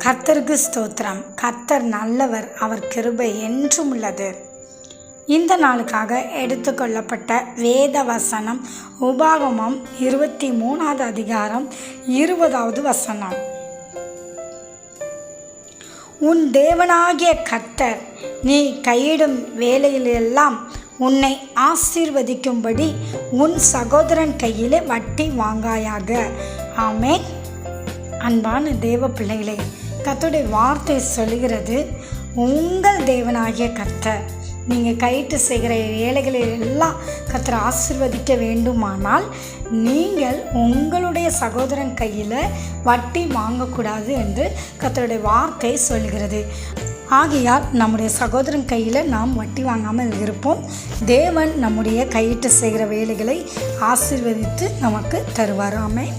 கர்த்தருக்கு ஸ்தோத்திரம். கர்த்தர் நல்லவர், அவர் கிருபை என்றும் உள்ளது. இந்த நாளுக்காக எடுத்துக்கொள்ளப்பட்ட வேத வசனம் உபாகமம் 23வது அதிகாரம் 20வது வசனம். உன் தேவனாகிய கர்த்தர் நீ கையிடும் வேலையிலெல்லாம் உன்னை ஆசீர்வதிக்கும்படி உன் சகோதரன் கையிலே வட்டி வாங்காயாக. ஆமென். அன்பான தேவ பிள்ளைகளே, கர்த்தருடைய வார்த்தை சொல்லுகிறது, உங்கள் தேவனாகிய கர்த்தர் நீங்கள் கையிட்டு செய்கிற வேலைகளில் எல்லாம் கர்த்தர் ஆசீர்வதிக்க வேண்டுமானால் நீங்கள் உங்களுடைய சகோதரன் கையில் வட்டி வாங்கக்கூடாது என்று கர்த்தருடைய வார்த்தை சொல்கிறது. ஆகையால் நம்முடைய சகோதரன் கையில் நாம் வட்டி வாங்காமல் இருப்போம். தேவன் நம்முடைய கையிட்டு செய்கிற வேலைகளை ஆசீர்வதித்து நமக்கு தருவார். ஆமென்.